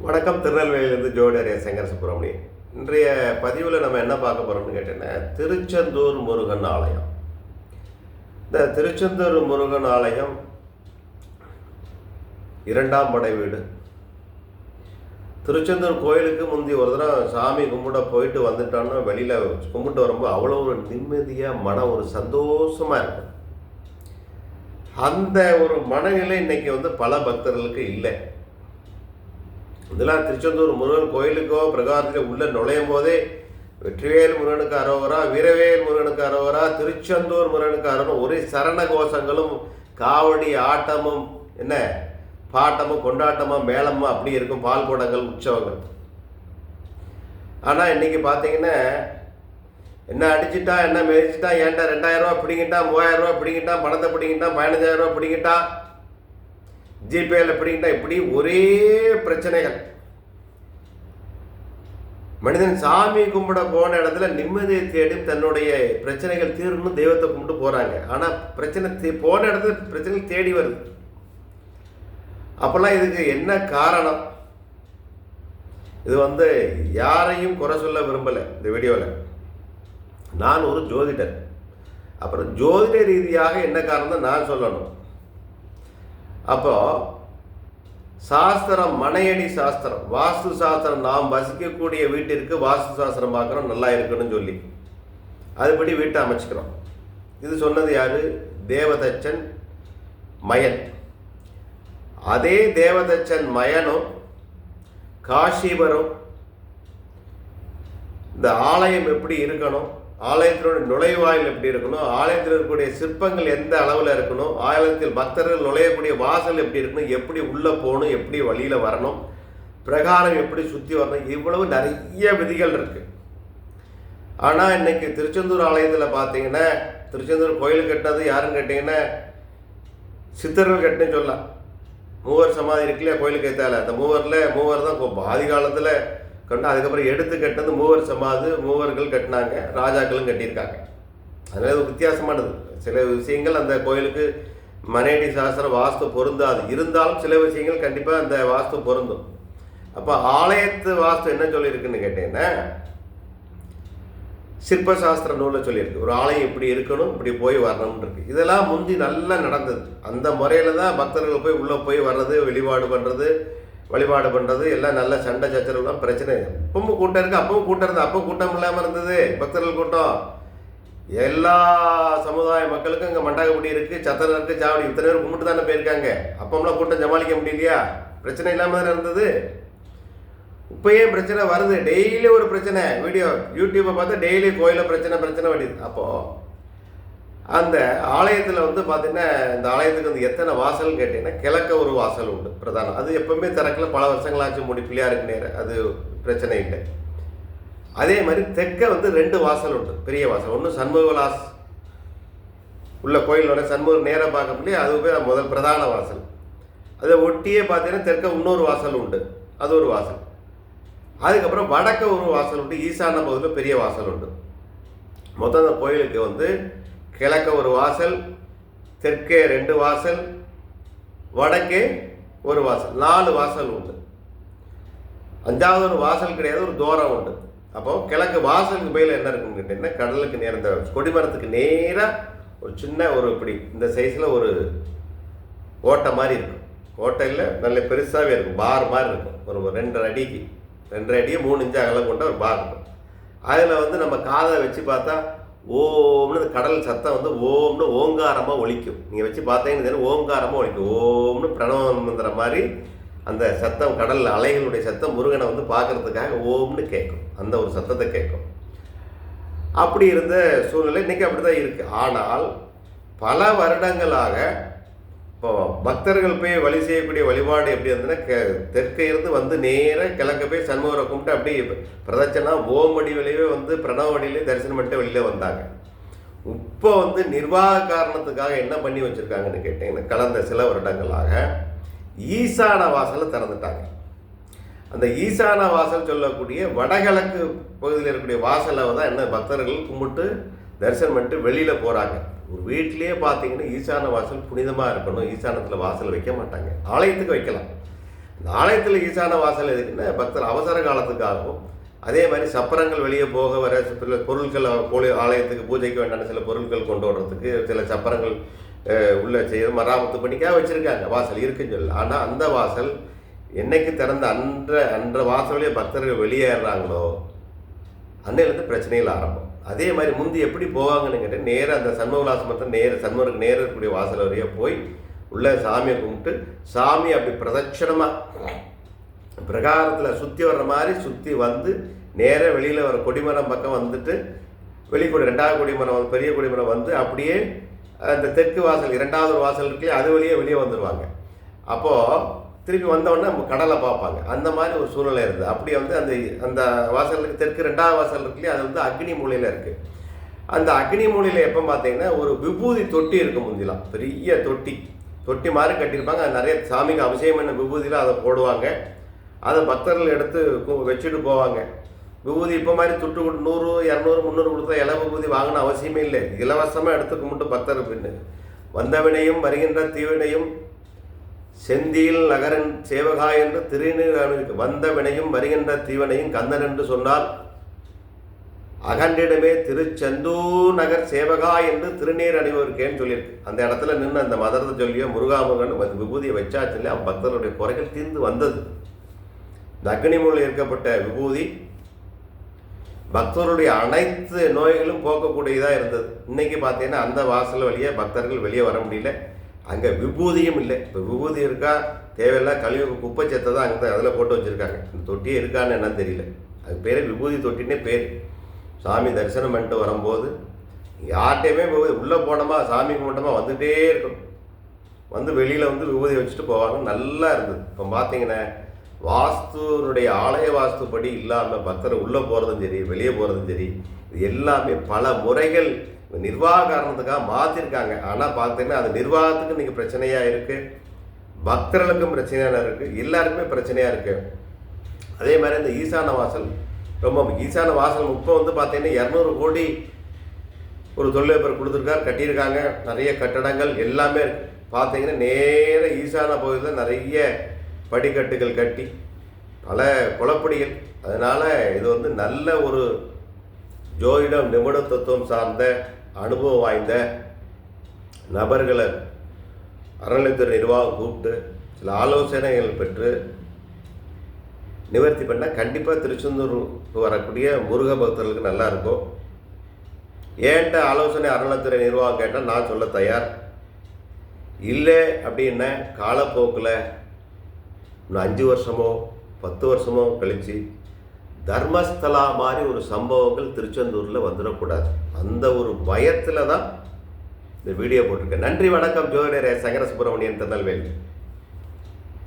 வணக்கம். திருநெல்வேலியிலிருந்து ஜோடரிய சங்கர் சுப்பிரமணியன். இன்றைய பதிவில் நம்ம என்ன பார்க்க போகிறோம்னு கேட்டீங்கன்னா, திருச்செந்தூர் முருகன் ஆலயம். இந்த திருச்செந்தூர் முருகன் ஆலயம் இரண்டாம் படை வீடு. திருச்செந்தூர் கோயிலுக்கு முந்தி ஒரு தடவை சாமி கும்பிட போயிட்டு வந்துட்டோன்னா வெளியில் கும்பிட்டு வரும்போது அவ்வளோ ஒரு நிம்மதியாக மனம் ஒரு சந்தோஷமாக இருக்கும். அந்த ஒரு மனநிலை இன்னைக்கு பல பக்தர்களுக்கு இல்லை. இதெல்லாம் திருச்செந்தூர் முருகன் கோயிலுக்கோ பிரகாரத்தில் உள்ள நுழையும் போதே வெற்றிவேல் முருகனுக்கு அரோகரா, வீரவேல் முருகனுக்கு அரோகரா, திருச்செந்தூர் முருகனுக்கு அரோகரா, ஒரே சரண கோஷங்களும் காவடி ஆட்டமும் என்ன பாட்டமும் கொண்டாட்டமும் மேளமும் அப்படி இருக்கும். பால் குடங்கள் உற்சவங்கள். ஆனால் இன்னைக்கு பார்த்தீங்கன்னா என்ன அடிச்சுட்டா, என்ன மெதிச்சுட்டா, ஏன்டா 2000 ரூபா பிடிங்கிட்டான், 3000 ரூபா பிடிங்கிட்டான், பணத்தை பிடிங்கிட்டான், 15000 ரூபா பிடிங்கிட்டான், ஜிபேல பிடிங்கிட்டா, இப்படி ஒரே பிரச்சனைகள். மனிதன் சாமி கும்பிட போன இடத்துல நிம்மதியை தேடி தன்னுடைய பிரச்சனைகள் தீரணும் தெய்வத்தை கும்பிட்டு போறாங்க. ஆனால் பிரச்சனை போன இடத்துல பிரச்சனைகள் தேடி வருது. அப்பெல்லாம் இதுக்கு என்ன காரணம்? இது யாரையும் குறை சொல்ல விரும்பலை. இந்த வீடியோவில் நான் ஒரு ஜோதிடர். அப்புறம் ஜோதிட ரீதியாக என்ன காரணம் நான் சொல்லணும். அப்போ சாஸ்திரம், மனையடி சாஸ்திரம், வாஸ்து சாஸ்திரம், நாம் வசிக்கக்கூடிய வீட்டிற்கு வாஸ்து சாஸ்திரம் பார்க்குறோம், நல்லா இருக்கணும்னு சொல்லி அதுபடி வீட்டை அமைச்சுக்கிறோம். இது சொன்னது யாரு? தேவதச்சன் மயன். அதே தேவதச்சன் மயனும் காஷிபரும் இந்த ஆலயம் எப்படி இருக்கணும், ஆலயத்தினுடைய நுழைவாயில் எப்படி இருக்கணும், ஆலயத்தில் இருக்கக்கூடிய சிற்பங்கள் எந்த அளவில் இருக்கணும், ஆலயத்தில் பக்தர்கள் நுழையக்கூடிய வாசல் எப்படி இருக்கணும், எப்படி உள்ளே போகணும், எப்படி வழியில் வரணும், பிரகாரம் எப்படி சுற்றி வரணும், இவ்வளவு நிறைய விதிகள் இருக்குது. ஆனால் இன்னைக்கு திருச்செந்தூர் ஆலயத்தில் பார்த்தீங்கன்னா, திருச்செந்தூர் கோயில் கட்டினது யாருன்னு கேட்டிங்கன்னா சித்தர்கள் கட்டினு சொல்லலாம். மூவர் சமாதி இருக்குல்லையா கோயிலுக்கு ஏற்றால, அந்த மூவர் தான் ஆதி காலத்தில் கண்டு அதுக்கப்புறம் எடுத்து கட்டினது மூவர் சமாதி. மூவர்கள் கட்டினாங்க, ராஜாக்களும் கட்டியிருக்காங்க. அதனால அது வித்தியாசமானது. சில விஷயங்கள் அந்த கோயிலுக்கு மனையடி சாஸ்திரம் வாஸ்து பொருந்தாது. இருந்தாலும் சில விஷயங்கள் கண்டிப்பாக அந்த வாஸ்து பொருந்தும். அப்போ ஆலயத்து வாஸ்து என்ன சொல்லியிருக்குன்னு கேட்டீங்கன்னா, சிற்பசாஸ்திர நூலில் சொல்லியிருக்கு. ஒரு ஆலயம் இப்படி இருக்கணும், இப்படி போய் வரணும்னு இருக்கு. இதெல்லாம் முந்தி நல்லா நடந்தது. அந்த முறையில் தான் பக்தர்கள் போய் உள்ளே போய் வர்றது, வழிபாடு பண்ணுறது எல்லாம் நல்ல சண்டை சச்சரவுலாம் பிரச்சனை. இப்பவும் கூட்டம் இருக்குது, அப்பவும் கூட்டம் இருந்தது. அப்பவும் கூட்டம் இல்லாமல் இருந்தது. பக்தர்கள் கூட்டம் எல்லா சமுதாய மக்களுக்கும் இங்கே மண்டாகப்படி இருக்குது, சத்திரம் இருக்குது, சாவடி, இத்தனை பேர் கும்பிட்டு தானே போயிருக்காங்க. அப்போம்லாம் கூட்டம் சமாளிக்க முடியலையா? பிரச்சனை இல்லாமல் தானே இருந்தது. இப்போயே பிரச்சனை வருது. டெய்லி ஒரு பிரச்சனை. வீடியோ யூடியூப்பை பார்த்தா டெய்லி கோயிலில் பிரச்சனை வருது. அப்போது அந்த ஆலயத்தில் பார்த்தீங்கன்னா, இந்த ஆலயத்துக்கு எத்தனை வாசல்னு கேட்டிங்கன்னா, கிழக்க ஒரு வாசல் உண்டு பிரதானம். அது எப்பவுமே திறக்கல, பல வருஷங்களாச்சும் மூடி பிள்ளையாருக்கு நேரம், அது பிரச்சனை இல்லை. அதே மாதிரி தெற்க 2 வாசல் உண்டு, பெரிய வாசல். ஒன்று சண்முக விலாஸ் உள்ள கோயிலோட சண்முகம் நேராக பார்க்க முடியும், அதுவே முதல் பிரதான வாசல். அதை ஒட்டியே பார்த்தீங்கன்னா தெற்க இன்னொரு வாசல் உண்டு, அது ஒரு வாசல். அதுக்கப்புறம் வடக்க ஒரு வாசல் உண்டு, ஈசான பகுதியில் பெரிய வாசல் உண்டு. மொத்தம் அந்த கோயிலுக்கு கிழக்க ஒரு வாசல், தெற்கே 2 வாசல், வடக்கே ஒரு வாசல், 4 வாசல் உண்டு. 5வது ஒரு வாசல் கிடையாது, ஒரு தோரம் உண்டு. அப்போ கிழக்கு வாசலுக்கு மேலே என்ன இருக்குன்னு கேட்டீங்கன்னா, கடலுக்கு நேரம் இந்த கொடிமரத்துக்கு நேராக ஒரு சின்ன ஒரு இப்படி இந்த சைஸில் ஒரு ஓட்டை மாதிரி இருக்கும். ஓட்டையில் நல்ல பெருசாகவே இருக்கும், பார் மாதிரி இருக்கும். ஒரு 2.5 அடிக்கு 3 இன்ச்சு அகலம் கொண்ட ஒரு பார் இருக்கும். அதில் நம்ம காதை வச்சு பார்த்தா ஓம்னு கடல் சத்தம் ஓம்னு ஓங்காரமாக ஒலிக்கும். நீங்கள் வச்சு பார்த்தீங்கன்னு ஓங்காரமாக ஒலிக்கும். ஓம்னு பிரணவ மந்திரம் மாதிரி அந்த சத்தம், கடல் அலைகளுடைய சத்தம் முருகனை பார்க்கறதுக்காக ஓம்னு கேட்கும். அந்த ஒரு சத்தத்தை கேட்கும். அப்படி இருந்த சூழ்நிலை இன்றைக்கி அப்படி தான் இருக்குது. ஆனால் பல வருடங்களாக இப்போ பக்தர்கள் போய் வழி செய்யக்கூடிய வழிபாடு எப்படி இருந்ததுன்னா, தெற்கே இருந்து நேராக கிழக்க போய் சண்முகரை கும்பிட்டு அப்படி பிரதட்சணா ஓம் வடிவிலேயே பிரணவ வடிவிலே தரிசனம் பண்ணிட்டு வெளியில் வந்தாங்க. இப்போ நிர்வாக காரணத்துக்காக என்ன பண்ணி வச்சுருக்காங்கன்னு கேட்டிங்கன்னா, கடந்த சில வருடங்களாக ஈசான வாசலை திறந்துட்டாங்க. அந்த ஈசான வாசல் சொல்லக்கூடிய வடகிழக்கு பகுதியில் இருக்கக்கூடிய வாசலை தான் என்ன பக்தர்கள் கும்பிட்டு தரிசனம் பண்ணிட்டு வெளியில் போகிறாங்க. ஒரு வீட்டிலேயே பார்த்தீங்கன்னா ஈசான வாசல் புனிதமாக இருக்கணும். ஈசானத்தில் வாசல் வைக்க மாட்டாங்க, ஆலயத்துக்கு வைக்கலாம். இந்த ஆலயத்தில் ஈசான வாசல் எதுக்குன்னா பக்தர் அவசர காலத்துக்காகவும், அதே மாதிரி சப்பரங்கள் வெளியே போக வர சில பொருட்கள் ஆலயத்துக்கு பூஜைக்கு வேண்டான சில பொருட்கள் கொண்டு வர்றதுக்கு சில சப்பரங்கள் உள்ளே செய்ய மராமத்து பண்ணிக்காக வச்சுருக்காங்க. வாசல் இருக்குன்னு சொல்லல. ஆனால் அந்த வாசல் என்னைக்கு திறந்த அன்ற வாசலையே பக்தர்கள் வெளியேறாங்களோ அன்னையிலேருந்து பிரச்சனைகள் ஆரம்பம். அதே மாதிரி முந்தி எப்படி போவாங்கன்னு கேட்டால் நேராக அந்த சண்முகவிலாசமத்தை சண்முகருக்கு நேரம் இருக்கக்கூடிய வாசல் வரையே போய் உள்ளே சாமியை கும்பிட்டு சாமி அப்படி பிரதட்சணமாக பிரகாரத்தில் சுற்றி வர்ற மாதிரி சுற்றி வந்து நேராக வெளியில் வர கொடிமரம் பக்கம் வந்துட்டு வெளிக்கொடி 2வது கொடிமரம் பெரிய கொடிமரம் வந்து அப்படியே அந்த தெற்கு வாசல் 2வது ஒரு வாசல் இருக்குல்லையே அது வழியே வெளியே வந்துடுவாங்க. அப்போது திருப்பி வந்தோடனே கடலை பார்ப்பாங்க. அந்த மாதிரி ஒரு சூழ்நிலை இருக்குது. அப்படி வந்து அந்த வாசலுக்கு தெற்கு 2வது வாசல் இருக்குல்லையே அது வந்து அக்னி மூலையில் இருக்குது. அந்த அக்னி மூலையில் எப்போ பார்த்தீங்கன்னா ஒரு விபூதி தொட்டி இருக்கும். முந்திலாம் பெரிய தொட்டி மாதிரி கட்டியிருப்பாங்க. அது நிறைய சாமிக்கு அபிஷேகம் பண்ண விபூதியில் அதை போடுவாங்க. அதை பக்தர்கள் எடுத்து வச்சுட்டு போவாங்க. விபூதி இப்போ மாதிரி துட்டு 100, 200, 300 கொடுத்தா இல விபூதி வாங்கணும் அவசியமே இல்லை. இலவசமாக எடுத்து கும்பிட்டு பக்தர் பின்னு வந்தவினையும் வருகின்ற தீவினையும் செந்தியில் நகரன் சேவகா என்று திருநீர் வந்த வினையும் வருகின்ற தீவனையும் கந்தன் என்று சொன்னால் அகண்டிடமே திருச்செந்தூர் நகர் சேவகா என்று திருநீர் அணிவருக்கேன்னு சொல்லியிருக்கு. அந்த இடத்துல நின்று அந்த மதரத்தை சொல்லியோ முருகாமுருகன் விபூதியை வச்சாச்சுல்ல அவன் பக்தருடைய குறைகள் தீர்ந்து வந்தது. இந்த அக்னி மூலையில் இருக்கப்பட்ட விபூதி பக்தருடைய அனைத்து நோய்களும் போக்கக்கூடியதாக இருந்தது. இன்றைக்கி பார்த்தீங்கன்னா அந்த வாசல் வழியாக பக்தர்கள் வெளியே வர முடியல. அங்கே விபூதியும் இல்லை. இப்போ விபூதி இருக்கா தேவையில்லை கழிவு குப்பை சத்தை தான் அங்கே அதில் போட்டு வச்சுருக்காங்க. இந்த தொட்டியே இருக்கான்னு என்னன்னு தெரியல. அது பேர் விபூதி தொட்டின்னே பேர். சாமி தரிசனம் பண்ணிட்டு வரும்போது யார்கிட்டையுமே விபூதி உள்ளே போனோமா சாமி கும்பிட்டோமா வந்துகிட்டே இருக்கணும். வந்து வெளியில் வந்து விபூதி வச்சுட்டு போவாங்க. நல்லா இருந்தது. இப்போ பார்த்தீங்கன்னா வாஸ்துனுடைய ஆலய வாஸ்துப்படி இல்லாமல் பக்தர் உள்ளே போகிறதும் சரி வெளியே போகிறதும் சரி இது எல்லாமே பல முறைகள் நிர்வாக காரணத்துக்காக மாற்றிருக்காங்க. ஆனால் பார்த்தீங்கன்னா அது நிர்வாகத்துக்கு இன்றைக்கி பிரச்சனையாக இருக்குது, பக்தர்களுக்கும் பிரச்சனையாக இருக்குது, எல்லாருக்குமே பிரச்சனையாக இருக்குது. அதே மாதிரி இந்த ஈசான வாசல் ரொம்ப ஈசான வாசல் இப்போ வந்து பார்த்தீங்கன்னா 200 கோடி ஒரு தொழிலதிபர் கொடுத்துருக்கார், கட்டியிருக்காங்க. நிறைய கட்டடங்கள் எல்லாமே இருக்குது. பார்த்தீங்கன்னா நேர ஈசான பகுதியில் நிறைய படிக்கட்டுகள் கட்டி பல குளப்படிகள். அதனால் இது வந்து நல்ல ஒரு ஜோதிடம் நிபுணத்துவம் சார்ந்த அனுபவம் வாய்ந்த நபர்களை அறநிலையத்துறை நிர்வாகம் கூப்பிட்டு சில ஆலோசனைகள் பெற்று நிவர்த்தி பண்ணால் கண்டிப்பாக திருச்செந்தூருக்கு வரக்கூடிய முருக பக்தர்களுக்கு நல்லாயிருக்கும். ஏன்ட்ட ஆலோசனை அறநிலையத்துறை நிர்வாகம் கேட்டால் நான் சொல்ல தயார் இல்லை. அப்படின்னா காலப்போக்கில் இன்னும் 5 வருஷமோ 10 வருஷமோ கழித்து தர்மஸ்தலா மாதிரி ஒரு சம்பவங்கள் திருச்செந்தூரில் வந்துடக்கூடாது. அந்த ஒரு பயத்தில் தான் இந்த வீடியோ போட்டிருக்கேன். நன்றி, வணக்கம். ஜோதிடர் சங்கர சுப்பிரமணியன், திருநெல்வேலி.